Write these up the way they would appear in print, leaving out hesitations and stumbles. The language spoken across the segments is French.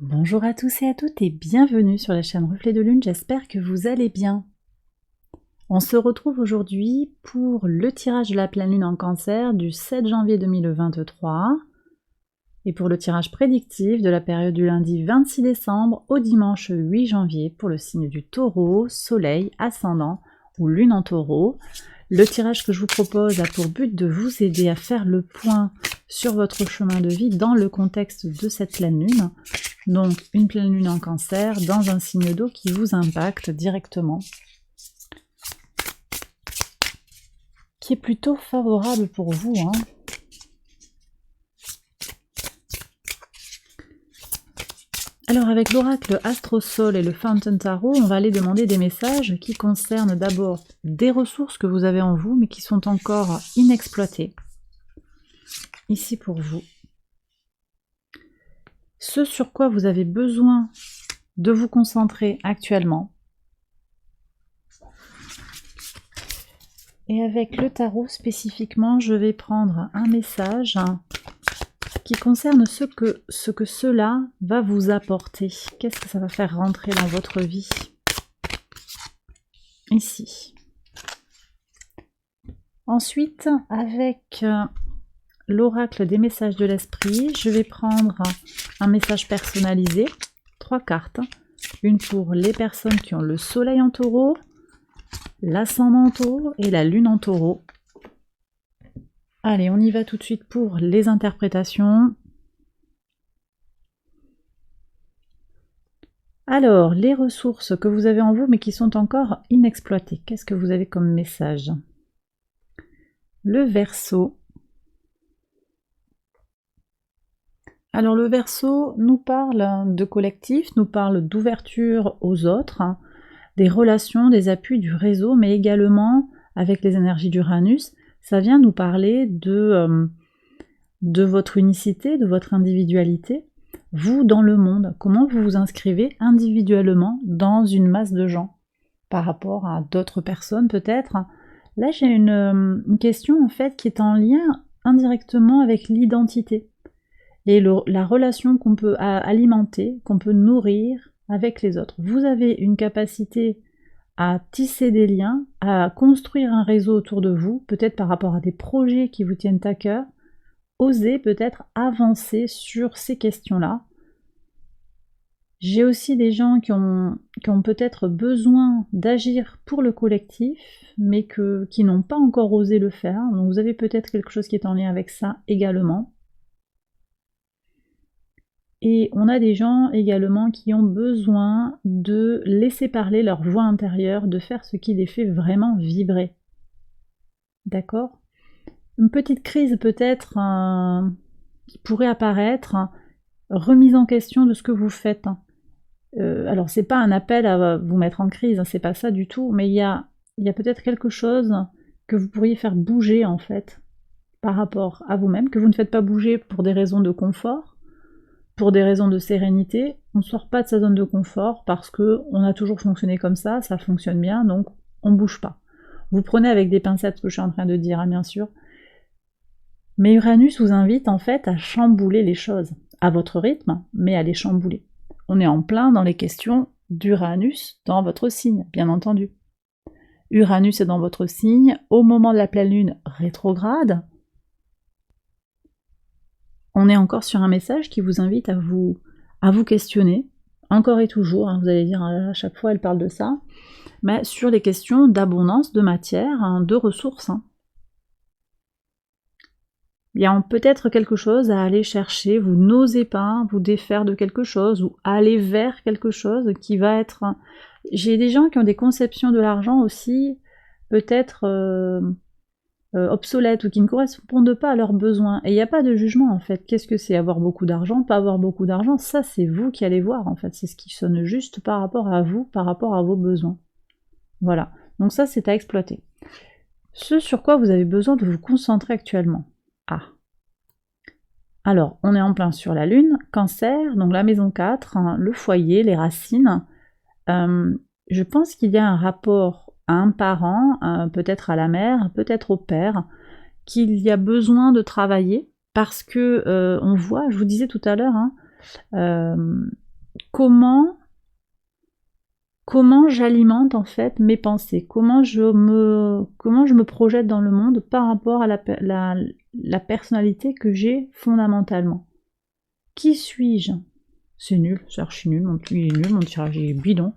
Bonjour à tous et à toutes et bienvenue sur la chaîne Reflet de Lune, j'espère que vous allez bien. On se retrouve aujourd'hui pour le tirage de la pleine lune en Cancer du 7 janvier 2023 et pour le tirage prédictif de la période du lundi 26 décembre au dimanche 8 janvier pour le signe du Taureau, Soleil, Ascendant ou Lune en Taureau. Le tirage que je vous propose a pour but de vous aider à faire le point sur votre chemin de vie dans le contexte de cette pleine lune. Donc une pleine lune en Cancer dans un signe d'eau qui vous impacte directement, qui est plutôt favorable pour vous. Alors avec l'oracle Astro-Sol et le Fountain Tarot, on va aller demander des messages qui concernent d'abord des ressources que vous avez en vous, mais qui sont encore inexploitées. Ici pour vous. Ce sur quoi vous avez besoin de vous concentrer actuellement. Et avec le tarot spécifiquement, je vais prendre un message qui concerne ce que cela va vous apporter. Qu'est-ce que ça va faire rentrer dans votre vie? Ici. Ensuite, avec l'oracle des messages de l'esprit, je vais prendre un message personnalisé, 3 cartes. Une pour les personnes qui ont le soleil en taureau, l'ascendant en taureau et la lune en taureau. Allez, on y va tout de suite pour les interprétations. Alors, les ressources que vous avez en vous mais qui sont encore inexploitées. Qu'est-ce que vous avez comme message? Le Verseau. Alors le Verseau nous parle de collectif, nous parle d'ouverture aux autres, des relations, des appuis, du réseau, mais également avec les énergies d'Uranus, ça vient nous parler de votre unicité, de votre individualité, vous dans le monde, comment vous vous inscrivez individuellement dans une masse de gens par rapport à d'autres personnes peut-être. Là j'ai une question en fait qui est en lien indirectement avec l'identité et la relation qu'on peut alimenter, qu'on peut nourrir avec les autres. Vous avez une capacité à tisser des liens, à construire un réseau autour de vous, peut-être par rapport à des projets qui vous tiennent à cœur. Osez peut-être avancer sur ces questions-là. J'ai aussi des gens qui ont peut-être besoin d'agir pour le collectif, mais qui n'ont pas encore osé le faire. Donc vous avez peut-être quelque chose qui est en lien avec ça également. Et on a des gens également qui ont besoin de laisser parler leur voix intérieure, de faire ce qui les fait vraiment vibrer. D'accord? Une petite crise peut-être qui pourrait apparaître, remise en question de ce que vous faites. Alors c'est pas un appel à vous mettre en crise, c'est pas ça du tout, mais il y a peut-être quelque chose que vous pourriez faire bouger en fait, par rapport à vous-même, que vous ne faites pas bouger pour des raisons de confort, pour des raisons de sérénité. On ne sort pas de sa zone de confort parce qu'on a toujours fonctionné comme ça fonctionne bien, donc on ne bouge pas. Vous prenez avec des pincettes ce que je suis en train de dire, bien sûr. Mais Uranus vous invite en fait à chambouler les choses, à votre rythme, mais à les chambouler. On est en plein dans les questions d'Uranus dans votre signe, bien entendu. Uranus est dans votre signe au moment de la pleine lune rétrograde. On est encore sur un message qui vous invite à vous questionner, encore et toujours, vous allez dire à chaque fois elle parle de ça, mais sur les questions d'abondance, de matière, de ressources. Il y a peut-être quelque chose à aller chercher, vous n'osez pas vous défaire de quelque chose ou aller vers quelque chose qui va être... J'ai des gens qui ont des conceptions de l'argent aussi, peut-être obsolètes ou qui ne correspondent pas à leurs besoins. Et il n'y a pas de jugement en fait. Qu'est-ce que c'est avoir beaucoup d'argent, pas avoir beaucoup d'argent? Ça c'est vous qui allez voir en fait. C'est ce qui sonne juste par rapport à vous, par rapport à vos besoins. Voilà. Donc ça c'est à exploiter. Ce sur quoi vous avez besoin de vous concentrer actuellement. Ah. Alors, on est en plein sur la Lune, Cancer, donc la maison 4, le foyer, les racines. Je pense qu'il y a un rapport à un parent, peut-être à la mère, peut-être au père, qu'il y a besoin de travailler, parce que on voit, je vous disais tout à l'heure, comment j'alimente en fait mes pensées, comment je me projette dans le monde par rapport à la personnalité que j'ai fondamentalement. Qui suis-je? C'est nul, c'est archi nul, il est nul, mon tirage est bidon.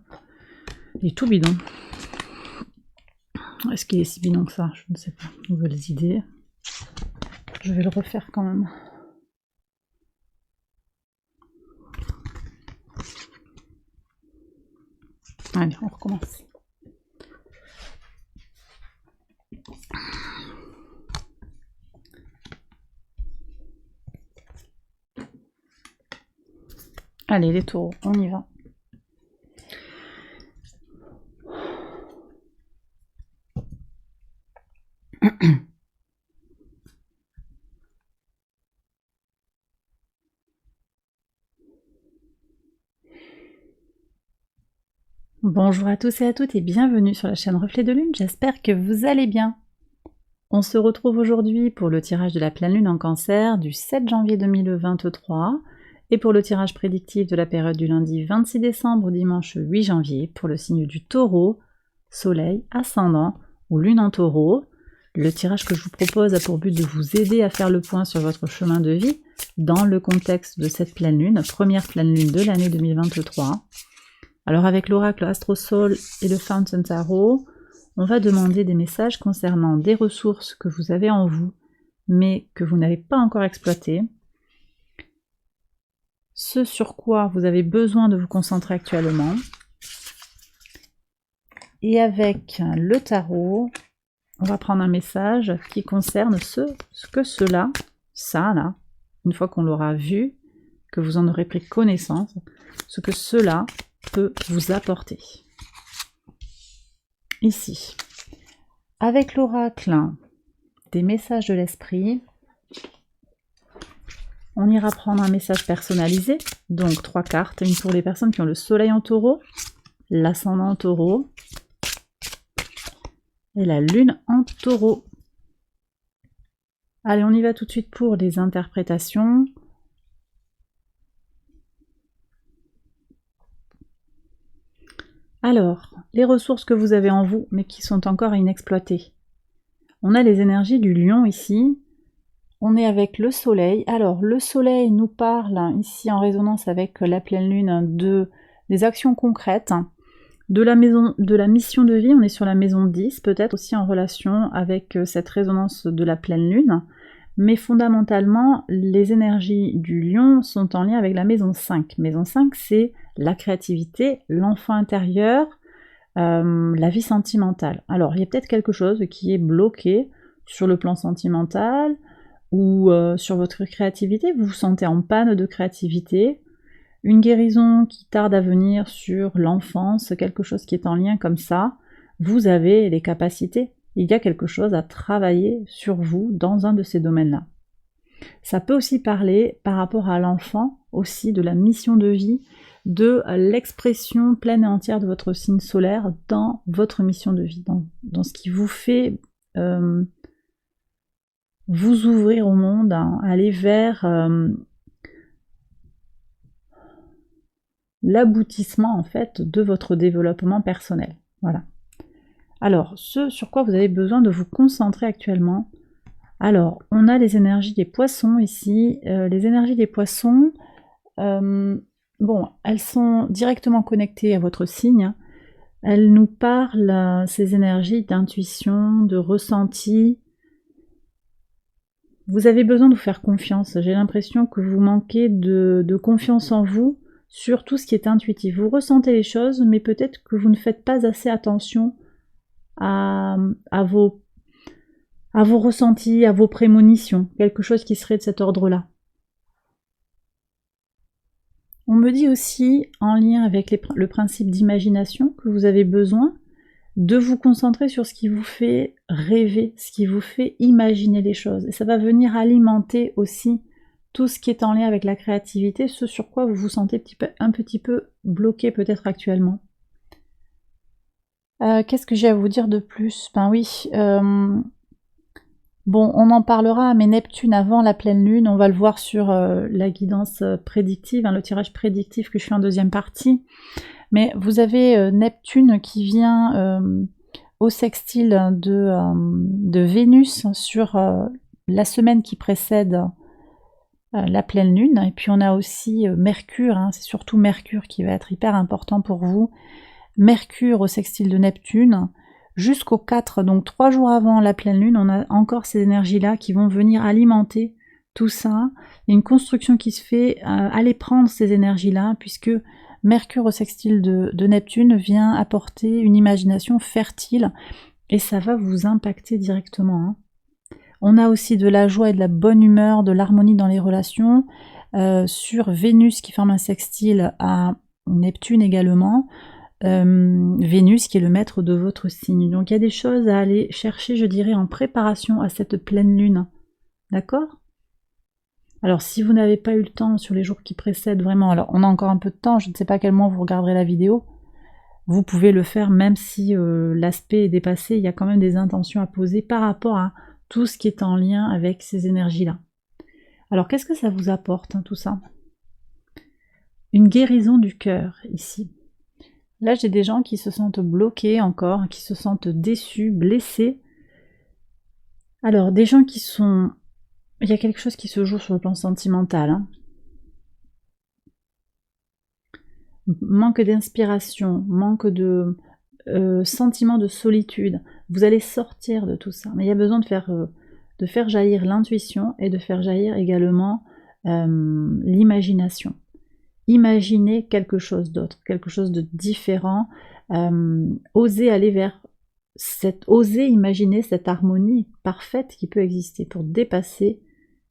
Il est tout bidon. Est-ce qu'il est si bidon que ça? Je ne sais pas. Nouvelles idées. Je vais le refaire quand même. Allez, on recommence. Allez, les taureaux, on y va. Bonjour à tous et à toutes et bienvenue sur la chaîne Reflet de Lune, j'espère que vous allez bien. On se retrouve aujourd'hui pour le tirage de la pleine lune en Cancer du 7 janvier 2023 et pour le tirage prédictif de la période du lundi 26 décembre au dimanche 8 janvier pour le signe du Taureau, Soleil, Ascendant ou Lune en Taureau. Le tirage que je vous propose a pour but de vous aider à faire le point sur votre chemin de vie dans le contexte de cette pleine lune, première pleine lune de l'année 2023. Alors avec l'oracle Astrosol et le Fountain Tarot, on va demander des messages concernant des ressources que vous avez en vous, mais que vous n'avez pas encore exploitées, ce sur quoi vous avez besoin de vous concentrer actuellement. Et avec le tarot, on va prendre un message qui concerne ça là, une fois qu'on l'aura vu, que vous en aurez pris connaissance, ce que cela peut vous apporter. Ici, avec l'oracle des messages de l'esprit, on ira prendre un message personnalisé, donc 3 cartes, une pour les personnes qui ont le soleil en taureau, l'ascendant en taureau et la lune en taureau. Allez, on y va tout de suite pour les interprétations. Alors, les ressources que vous avez en vous, mais qui sont encore inexploitées. On a les énergies du lion ici. On est avec le soleil. Alors, le soleil nous parle ici en résonance avec la pleine lune des actions concrètes, de la mission de vie. On est sur la maison 10, peut-être aussi en relation avec cette résonance de la pleine lune. Mais fondamentalement, les énergies du lion sont en lien avec la maison 5. Maison 5, c'est la créativité, l'enfant intérieur, la vie sentimentale. Alors, il y a peut-être quelque chose qui est bloqué sur le plan sentimental ou sur votre créativité. Vous vous sentez en panne de créativité. Une guérison qui tarde à venir sur l'enfance, quelque chose qui est en lien comme ça. Vous avez les capacités. Il y a quelque chose à travailler sur vous dans un de ces domaines-là. Ça peut aussi parler par rapport à l'enfant, aussi de la mission de vie, de l'expression pleine et entière de votre signe solaire dans votre mission de vie, dans ce qui vous fait vous ouvrir au monde, aller vers l'aboutissement en fait de votre développement personnel. Voilà. Alors, ce sur quoi vous avez besoin de vous concentrer actuellement. Alors, on a les énergies des poissons ici. Les énergies des poissons, bon, elles sont directement connectées à votre signe. Elles nous parlent, ces énergies d'intuition, de ressenti. Vous avez besoin de vous faire confiance. J'ai l'impression que vous manquez de confiance en vous sur tout ce qui est intuitif. Vous ressentez les choses, mais peut-être que vous ne faites pas assez attention à vos ressentis, à vos prémonitions, quelque chose qui serait de cet ordre-là. On me dit aussi, en lien avec le principe d'imagination, que vous avez besoin de vous concentrer sur ce qui vous fait rêver, ce qui vous fait imaginer les choses. Et ça va venir alimenter aussi tout ce qui est en lien avec la créativité, ce sur quoi vous vous sentez un petit peu bloqué peut-être actuellement. Qu'est-ce que j'ai à vous dire de plus? Ben oui, Bon, on en parlera, mais Neptune avant la pleine lune, on va le voir sur la guidance prédictive, hein, le tirage prédictif que je fais en deuxième partie. Mais vous avez Neptune qui vient au sextile de Vénus sur la semaine qui précède la pleine lune. Et puis on a aussi Mercure, hein, c'est surtout Mercure qui va être hyper important pour vous. Mercure au sextile de Neptune, jusqu'au 4, donc 3 jours avant la pleine lune, on a encore ces énergies-là qui vont venir alimenter tout ça. Il y a une construction qui se fait, aller prendre ces énergies-là, puisque Mercure au sextile de Neptune vient apporter une imagination fertile, et ça va vous impacter directement. Hein. On a aussi de la joie et de la bonne humeur, de l'harmonie dans les relations, sur Vénus qui forme un sextile à Neptune également, Vénus qui est le maître de votre signe. Donc il y a des choses à aller chercher, je dirais, en préparation à cette pleine lune. D'accord ? Alors si vous n'avez pas eu le temps sur les jours qui précèdent, vraiment, alors on a encore un peu de temps, je ne sais pas à quel moment vous regarderez la vidéo, vous pouvez le faire même si l'aspect est dépassé, il y a quand même des intentions à poser par rapport à tout ce qui est en lien avec ces énergies-là. Alors qu'est-ce que ça vous apporte, hein, tout ça? Une guérison du cœur, ici. Là, j'ai des gens qui se sentent bloqués encore, qui se sentent déçus, blessés. Alors, des gens qui sont... Il y a quelque chose qui se joue sur le plan sentimental. Hein. Manque d'inspiration, manque de sentiment de solitude. Vous allez sortir de tout ça. Mais il y a besoin de faire jaillir l'intuition et de faire jaillir également l'imagination. Imaginez quelque chose d'autre, quelque chose de différent, osez aller vers oser imaginer cette harmonie parfaite qui peut exister pour dépasser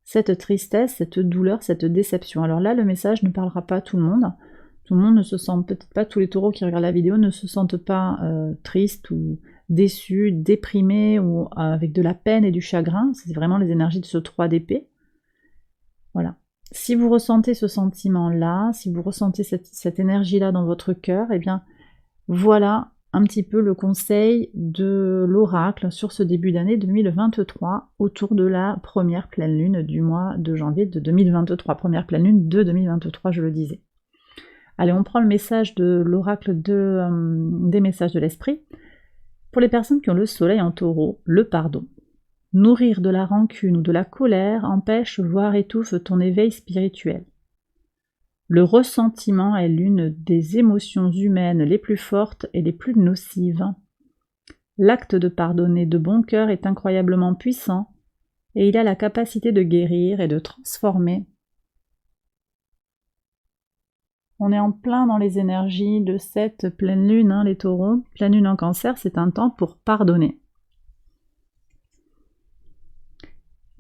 cette tristesse, cette douleur, cette déception. Alors là, le message ne parlera pas à tout le monde. Tout le monde ne se sent, peut-être pas tous les taureaux qui regardent la vidéo, ne se sentent pas tristes ou déçus, déprimés ou avec de la peine et du chagrin. C'est vraiment les énergies de ce 3 d'épée. Voilà. Si vous ressentez ce sentiment-là, si vous ressentez cette énergie-là dans votre cœur, eh bien, voilà un petit peu le conseil de l'oracle sur ce début d'année 2023 autour de la première pleine lune du mois de janvier de 2023. Première pleine lune de 2023, je le disais. Allez, on prend le message de l'oracle des messages de l'esprit. Pour les personnes qui ont le soleil en taureau, le pardon. Nourrir de la rancune ou de la colère empêche, voire étouffe ton éveil spirituel. Le ressentiment est l'une des émotions humaines les plus fortes et les plus nocives. L'acte de pardonner de bon cœur est incroyablement puissant et il a la capacité de guérir et de transformer. On est en plein dans les énergies de cette pleine lune, hein, les taureaux. Pleine lune en cancer, c'est un temps pour pardonner.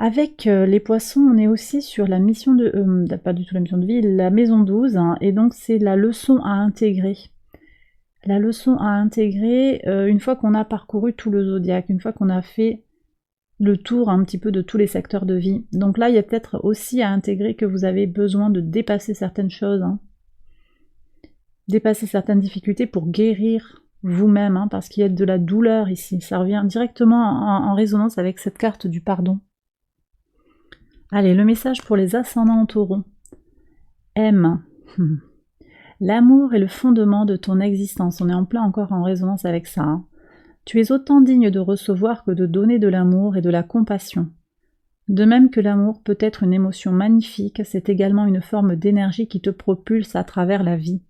Avec les poissons, on est aussi sur la mission de... pas du tout la mission de vie, la maison 12, hein, et donc c'est la leçon à intégrer. La leçon à intégrer, une fois qu'on a parcouru tout le zodiaque, une fois qu'on a fait le tour un petit peu de tous les secteurs de vie. Donc là, il y a peut-être aussi à intégrer que vous avez besoin de dépasser certaines choses, hein. Dépasser certaines difficultés pour guérir vous-même, hein, parce qu'il y a de la douleur ici. Ça revient directement en résonance avec cette carte du pardon. Allez, le message pour les ascendants en taureau. Aime. L'amour est le fondement de ton existence. On est en plein encore en résonance avec ça. Hein. Tu es autant digne de recevoir que de donner de l'amour et de la compassion. De même que l'amour peut être une émotion magnifique, c'est également une forme d'énergie qui te propulse à travers la vie.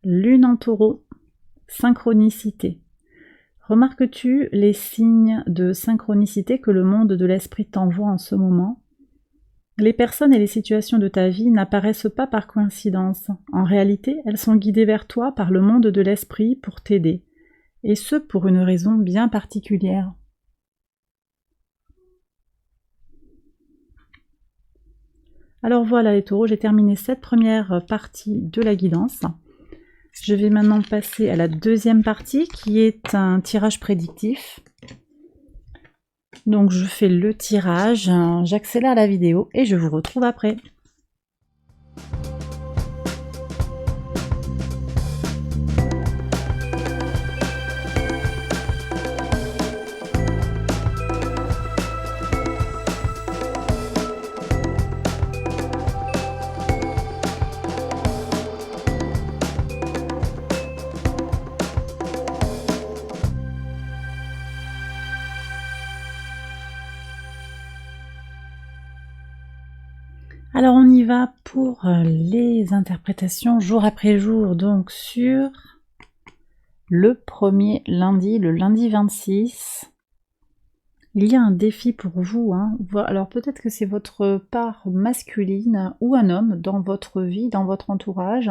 Lune en taureau, synchronicité. Remarques-tu les signes de synchronicité que le monde de l'esprit t'envoie en ce moment? Les personnes et les situations de ta vie n'apparaissent pas par coïncidence. En réalité, elles sont guidées vers toi par le monde de l'esprit pour t'aider, et ce pour une raison bien particulière. Alors voilà les taureaux, j'ai terminé cette première partie de la guidance. Je vais maintenant passer à la deuxième partie qui est un tirage prédictif. Donc je fais le tirage, j'accélère la vidéo et je vous retrouve après. Alors on y va pour les interprétations jour après jour, donc sur le premier lundi, le lundi 26. Il y a un défi pour vous, hein. Alors peut-être que c'est votre part masculine ou un homme dans votre vie, dans votre entourage,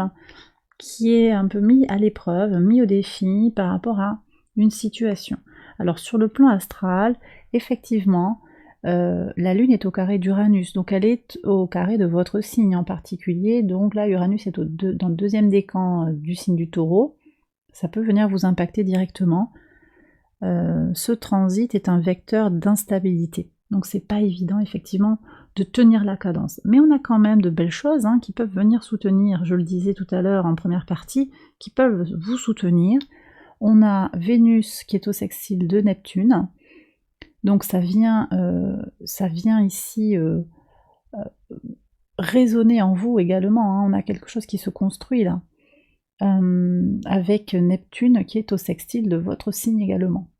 qui est un peu mis à l'épreuve, mis au défi par rapport à une situation. Alors sur le plan astral, effectivement, la Lune est au carré d'Uranus, donc elle est au carré de votre signe en particulier, donc là Uranus est dans le deuxième décan du signe du Taureau, ça peut venir vous impacter directement. Ce transit est un vecteur d'instabilité, donc c'est pas évident effectivement de tenir la cadence. Mais on a quand même de belles choses qui peuvent venir soutenir, je le disais tout à l'heure en première partie, qui peuvent vous soutenir. On a Vénus qui est au sextile de Neptune, donc ça vient ici résonner en vous également, on a quelque chose qui se construit là, avec Neptune qui est au sextile de votre signe également.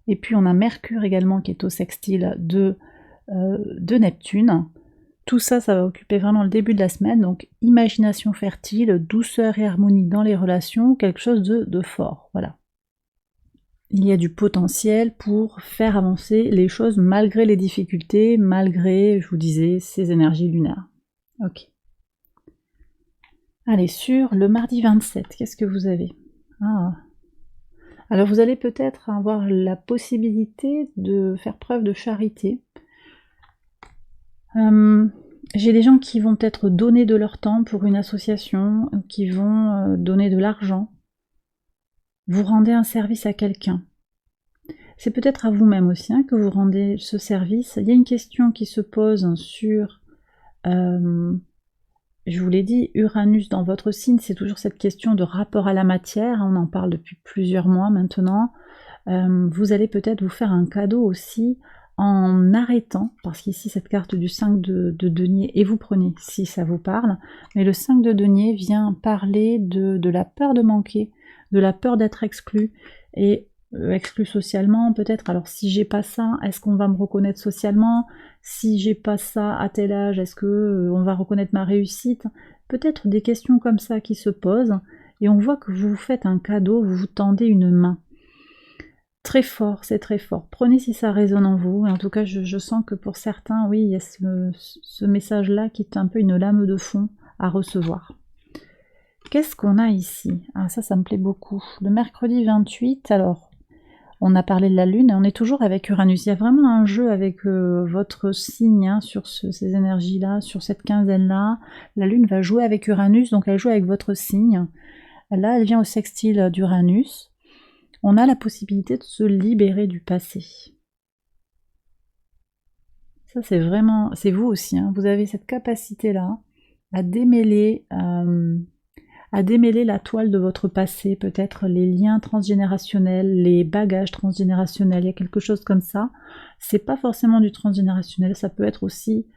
Et puis on a Mercure également qui est au sextile de Neptune. Tout ça, ça va occuper vraiment le début de la semaine, donc imagination fertile, douceur et harmonie dans les relations, quelque chose de fort, voilà. Il y a du potentiel pour faire avancer les choses malgré les difficultés, malgré, je vous disais, ces énergies lunaires. Ok. Allez, sur le mardi 27, qu'est-ce que vous avez ? Alors vous allez peut-être avoir la possibilité de faire preuve de charité. J'ai des gens qui vont peut-être donner de leur temps pour une association, qui vont donner de l'argent. Vous rendez un service à quelqu'un. C'est peut-être à vous-même aussi que vous rendez ce service. Il y a une question qui se pose sur, je vous l'ai dit, Uranus dans votre signe, c'est toujours cette question de rapport à la matière, on en parle depuis plusieurs mois maintenant. Vous allez peut-être vous faire un cadeau aussi en arrêtant, parce qu'ici cette carte du 5 de denier, et vous prenez si ça vous parle, mais le 5 de denier vient parler de la peur de manquer, de la peur d'être exclu, et exclu socialement peut-être. Alors si j'ai pas ça, est-ce qu'on va me reconnaître socialement? Si j'ai pas ça à tel âge, est-ce que on va reconnaître ma réussite? Peut-être des questions comme ça qui se posent, et on voit que vous vous faites un cadeau, vous vous tendez une main. Très fort, c'est très fort. Prenez si ça résonne en vous. Et en tout cas, je sens que pour certains, oui, il y a ce message-là qui est un peu une lame de fond à recevoir. Qu'est-ce qu'on a ici? Ah, ça me plaît beaucoup. Le mercredi 28, alors, on a parlé de la Lune, et on est toujours avec Uranus. Il y a vraiment un jeu avec votre signe sur ces énergies-là, sur cette quinzaine-là. La Lune va jouer avec Uranus, donc elle joue avec votre signe. Là, elle vient au sextile d'Uranus. On a la possibilité de se libérer du passé. Ça, c'est vraiment, c'est vous aussi, vous avez cette capacité-là à démêler la toile de votre passé, peut-être les liens transgénérationnels, les bagages transgénérationnels, il y a quelque chose comme ça. C'est pas forcément du transgénérationnel, ça peut être aussi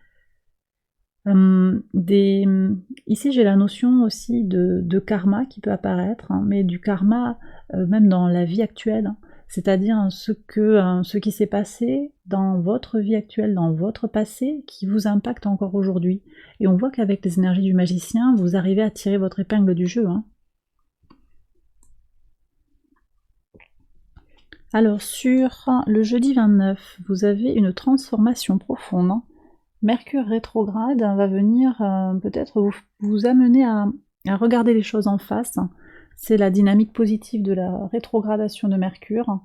ici j'ai la notion aussi de karma qui peut apparaître, mais du karma même dans la vie actuelle, c'est-à-dire ce qui s'est passé dans votre vie actuelle, dans votre passé, qui vous impacte encore aujourd'hui. Et on voit qu'avec les énergies du magicien, vous arrivez à tirer votre épingle du jeu. Alors sur le jeudi 29, vous avez une transformation profonde. Mercure rétrograde va venir peut-être vous amener à regarder les choses en face. C'est la dynamique positive de la rétrogradation de Mercure.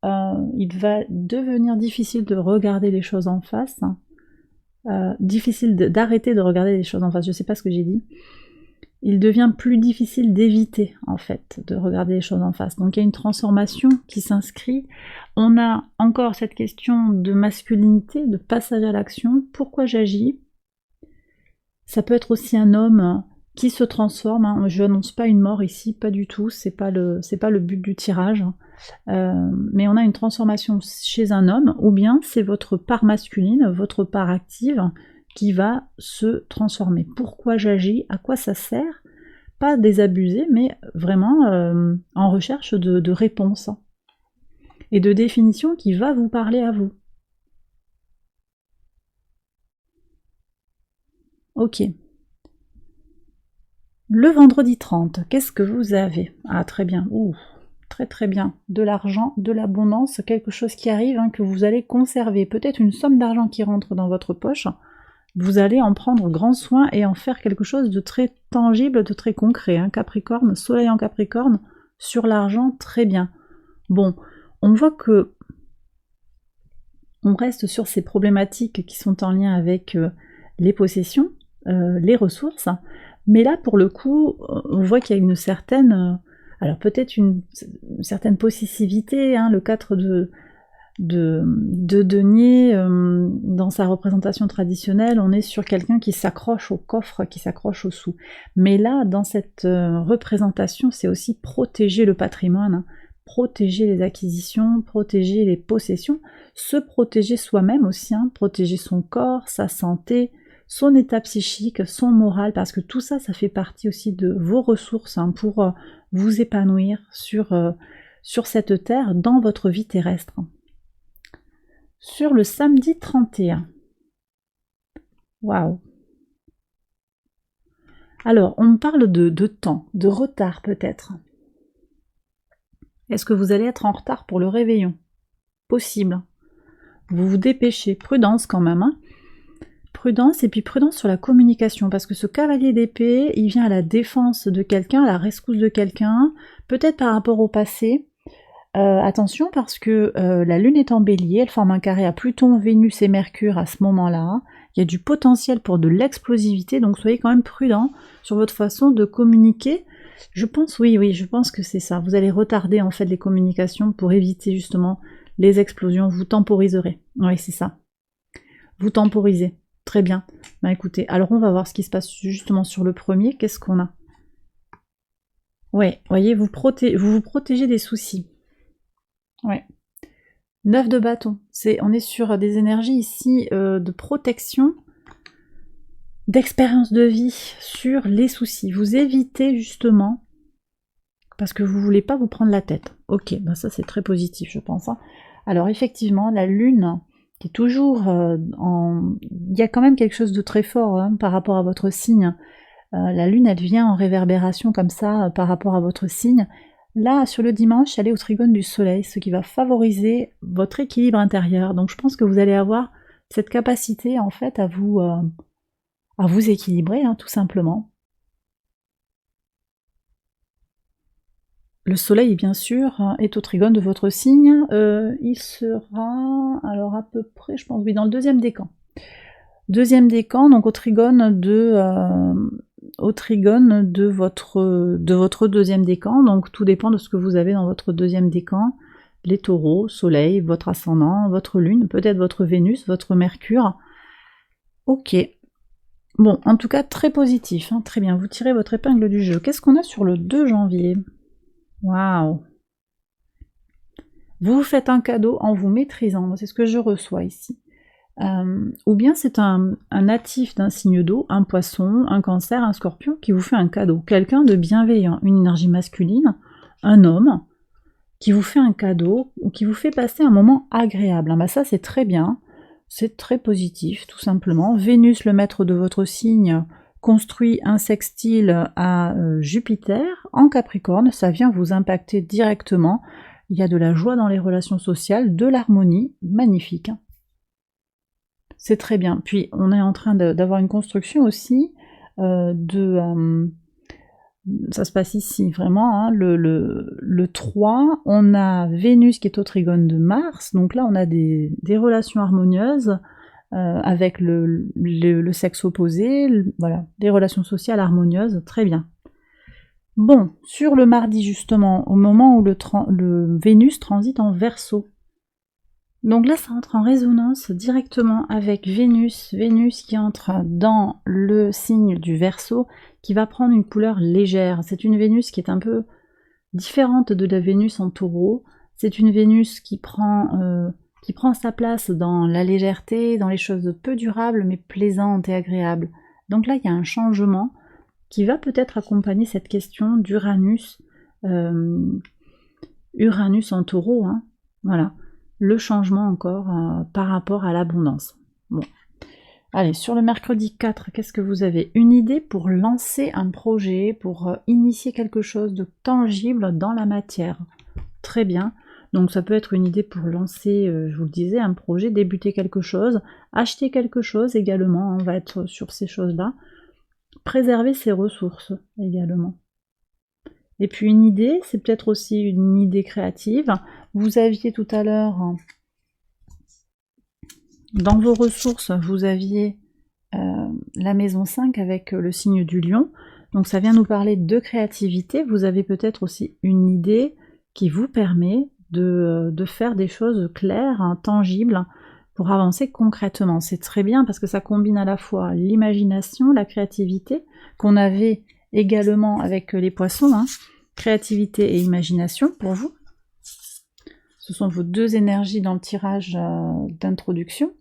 Il va devenir difficile de regarder les choses en face. Difficile d'arrêter de regarder les choses en face. Je ne sais pas ce que j'ai dit. Il devient plus difficile d'éviter, en fait, de regarder les choses en face. Donc il y a une transformation qui s'inscrit. On a encore cette question de masculinité, de passage à l'action. Pourquoi j'agis? Ça peut être aussi un homme qui se transforme. Je n'annonce pas une mort ici, pas du tout. C'est pas le but du tirage. Mais on a une transformation chez un homme, ou bien c'est votre part masculine, votre part active, qui va se transformer. Pourquoi j'agis? À quoi ça sert? Pas désabusé, mais vraiment en recherche de réponses et de définition qui va vous parler à vous. Ok. Le vendredi 30, qu'est-ce que vous avez? Ah, très bien. Ouh, très très bien. De l'argent, de l'abondance, quelque chose qui arrive, hein, que vous allez conserver. Peut-être une somme d'argent qui rentre dans votre poche. Vous allez en prendre grand soin et en faire quelque chose de très tangible, de très concret. Hein. Capricorne, soleil en Capricorne, sur l'argent, très bien. Bon, on voit que on reste sur ces problématiques qui sont en lien avec les possessions, les ressources, mais là, pour le coup, on voit qu'il y a une certaine... alors peut-être une certaine possessivité, hein, le 4 de denier, dans sa représentation traditionnelle, on est sur quelqu'un qui s'accroche au coffre, qui s'accroche aux sous. Mais là, dans cette représentation, c'est aussi protéger le patrimoine, hein, protéger les acquisitions, protéger les possessions, se protéger soi-même aussi, hein, protéger son corps, sa santé, son état psychique, son moral, parce que tout ça, ça fait partie aussi de vos ressources, hein, pour vous épanouir sur cette terre, dans votre vie terrestre. Sur le samedi 31. Waouh! Alors, on me parle de temps, de retard peut-être. Est-ce que vous allez être en retard pour le réveillon? Possible. Vous vous dépêchez. Prudence quand même, hein. Prudence, et puis prudence sur la communication, parce que ce cavalier d'épée, il vient à la défense de quelqu'un, à la rescousse de quelqu'un, peut-être par rapport au passé. Attention, parce que la Lune est en Bélier, elle forme un carré à Pluton, Vénus et Mercure à ce moment-là. Il y a du potentiel pour de l'explosivité, donc soyez quand même prudent sur votre façon de communiquer. Je pense, oui, je pense que c'est ça. Vous allez retarder en fait les communications pour éviter justement les explosions. Vous temporiserez. Oui, c'est ça. Vous temporisez. Très bien. Bah écoutez, alors on va voir ce qui se passe justement sur le premier. Qu'est-ce qu'on a? Ouais, voyez, vous vous protégez des soucis. Ouais. 9 de bâton. On est sur des énergies ici de protection, d'expérience de vie sur les soucis. Vous évitez justement, parce que vous voulez pas vous prendre la tête. Ok, ben ça c'est très positif, je pense. Hein. Alors effectivement, la Lune, qui est toujours il y a quand même quelque chose de très fort, hein, par rapport à votre signe. La Lune, elle vient en réverbération comme ça par rapport à votre signe. Là, sur le dimanche, elle est au trigone du Soleil, ce qui va favoriser votre équilibre intérieur. Donc je pense que vous allez avoir cette capacité en fait à vous équilibrer, hein, tout simplement. Le Soleil, bien sûr, est au trigone de votre signe. Il sera, alors à peu près, je pense, oui, dans le deuxième décan. Deuxième décan, donc au trigone de votre deuxième décan. Donc tout dépend de ce que vous avez dans votre deuxième décan. Les taureaux, Soleil, votre ascendant, votre Lune, peut-être votre Vénus, votre Mercure. Ok. Bon, en tout cas, très positif. Hein, très bien, vous tirez votre épingle du jeu. Qu'est-ce qu'on a sur le 2 janvier? Waouh! Vous vous faites un cadeau en vous maîtrisant. C'est ce que je reçois ici. Ou bien c'est un natif d'un signe d'eau, un poisson, un cancer, un scorpion, qui vous fait un cadeau. Quelqu'un de bienveillant, une énergie masculine, un homme, qui vous fait un cadeau, ou qui vous fait passer un moment agréable. Bah ça c'est très bien, c'est très positif, tout simplement. Vénus, le maître de votre signe, construit un sextile à Jupiter en Capricorne, ça vient vous impacter directement. Il y a de la joie dans les relations sociales, de l'harmonie, magnifique. C'est très bien. Puis on est en train d'avoir une construction aussi ça se passe ici, vraiment, hein, le 3, on a Vénus qui est au trigone de Mars, donc là on a des relations harmonieuses avec le sexe opposé, voilà, des relations sociales harmonieuses, très bien. Bon, sur le mardi justement, au moment où le Vénus transite en Verseau, donc là, ça entre en résonance directement avec Vénus. Vénus qui entre dans le signe du Verseau, qui va prendre une couleur légère. C'est une Vénus qui est un peu différente de la Vénus en Taureau. C'est une Vénus qui prend sa place dans la légèreté, dans les choses peu durables, mais plaisantes et agréables. Donc là, il y a un changement qui va peut-être accompagner cette question d'Uranus. Uranus en Taureau, hein. Voilà. Le changement encore par rapport à l'abondance. Bon. Allez, sur le mercredi 4, qu'est-ce que vous avez? Une idée pour lancer un projet, pour initier quelque chose de tangible dans la matière. Très bien. Donc ça peut être une idée pour lancer, je vous le disais, un projet, débuter quelque chose, acheter quelque chose également, on va être sur ces choses-là. Préserver ses ressources également. Et puis une idée, c'est peut-être aussi une idée créative. Vous aviez tout à l'heure, dans vos ressources, vous aviez la maison 5 avec le signe du lion. Donc ça vient nous parler de créativité. Vous avez peut-être aussi une idée qui vous permet de faire des choses claires, hein, tangibles, pour avancer concrètement. C'est très bien parce que ça combine à la fois l'imagination, la créativité, qu'on avait également avec les poissons, hein. Créativité et imagination pour vous. Ce sont vos deux énergies dans le tirage d'introduction.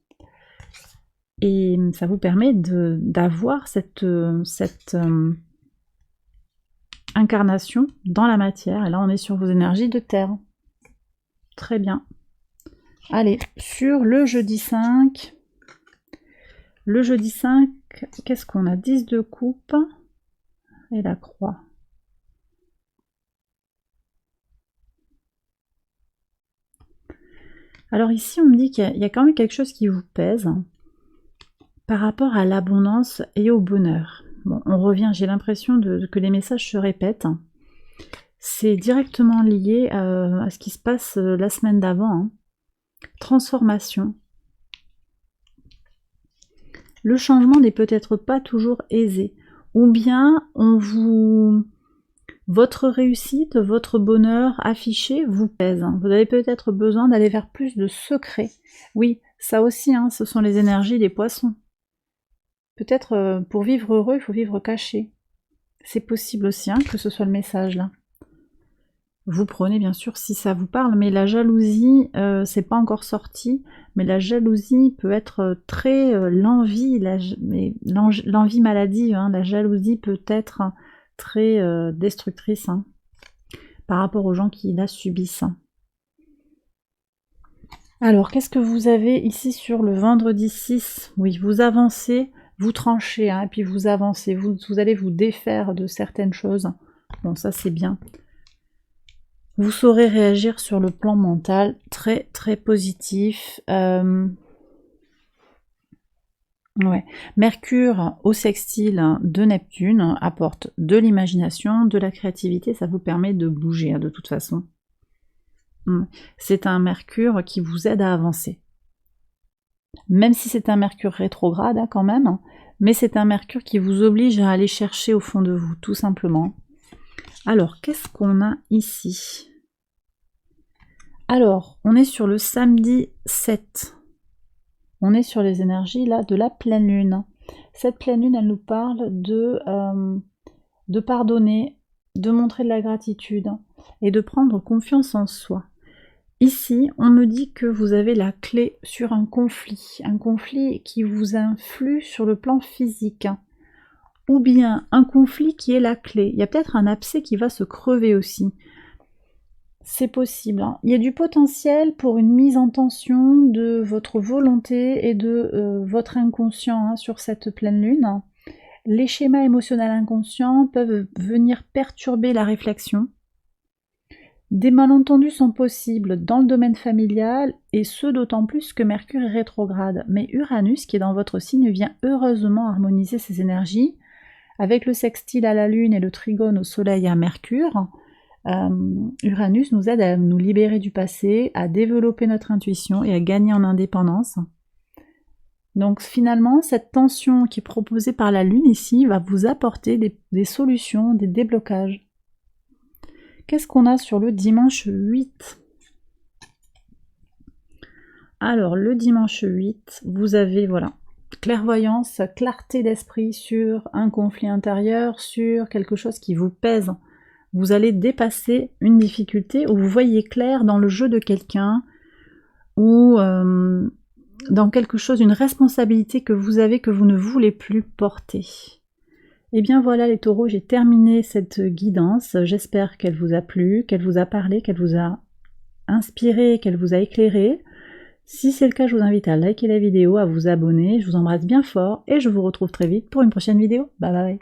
Et ça vous permet d'avoir cette incarnation dans la matière. Et là, on est sur vos énergies de terre. Très bien. Allez, sur le jeudi 5. Le jeudi 5, qu'est-ce qu'on a? 10 de coupe et la croix. Alors ici, on me dit qu'il y a quand même quelque chose qui vous pèse par rapport à l'abondance et au bonheur. Bon, on revient, j'ai l'impression que les messages se répètent. C'est directement lié à ce qui se passe la semaine d'avant. Hein. Transformation. Le changement n'est peut-être pas toujours aisé. Ou bien votre réussite, votre bonheur affiché vous pèse. Vous avez peut-être besoin d'aller vers plus de secrets. Oui, ça aussi, hein, ce sont les énergies des poissons. Peut-être pour vivre heureux, il faut vivre caché. C'est possible aussi hein, que ce soit le message là. Vous prenez bien sûr si ça vous parle, mais la jalousie, c'est pas encore sorti, mais la jalousie peut être très l'envie maladive, hein, la jalousie peut être très destructrice hein, par rapport aux gens qui la subissent. Alors, qu'est-ce que vous avez ici sur le vendredi 6? Oui, vous avancez, vous tranchez, hein, et puis vous avancez, vous allez vous défaire de certaines choses. Bon, ça c'est bien. Vous saurez réagir sur le plan mental, très très positif. Ouais. Mercure au sextile de Neptune apporte de l'imagination, de la créativité, ça vous permet de bouger hein, de toute façon. C'est un Mercure qui vous aide à avancer. Même si c'est un Mercure rétrograde hein, quand même, mais c'est un Mercure qui vous oblige à aller chercher au fond de vous, tout simplement. Alors, qu'est-ce qu'on a ici? Alors, on est sur le samedi 7. On est sur les énergies là de la pleine lune. Cette pleine lune, elle nous parle de pardonner, de montrer de la gratitude et de prendre confiance en soi. Ici, on me dit que vous avez la clé sur un conflit qui vous influe sur le plan physique, ou bien un conflit qui est la clé. Il y a peut-être un abcès qui va se crever aussi. C'est possible. Hein. Il y a du potentiel pour une mise en tension de votre volonté et de votre inconscient hein, sur cette pleine lune. Les schémas émotionnels inconscients peuvent venir perturber la réflexion. Des malentendus sont possibles dans le domaine familial, et ce d'autant plus que Mercure est rétrograde. Mais Uranus, qui est dans votre signe, vient heureusement harmoniser ces énergies. Avec le sextile à la Lune et le trigone au Soleil à Mercure, Uranus nous aide à nous libérer du passé, à développer notre intuition et à gagner en indépendance. Donc finalement, cette tension qui est proposée par la Lune ici va vous apporter des solutions, des déblocages. Qu'est-ce qu'on a sur le dimanche 8? Alors, le dimanche 8, vous avez, voilà, clairvoyance, clarté d'esprit sur un conflit intérieur, sur quelque chose qui vous pèse. Vous allez dépasser une difficulté où vous voyez clair dans le jeu de quelqu'un ou dans quelque chose, une responsabilité que vous avez que vous ne voulez plus porter. Et bien voilà les taureaux, j'ai terminé cette guidance. J'espère qu'elle vous a plu, qu'elle vous a parlé, qu'elle vous a inspiré, qu'elle vous a éclairé. Si c'est le cas, je vous invite à liker la vidéo, à vous abonner. Je vous embrasse bien fort et je vous retrouve très vite pour une prochaine vidéo. Bye bye.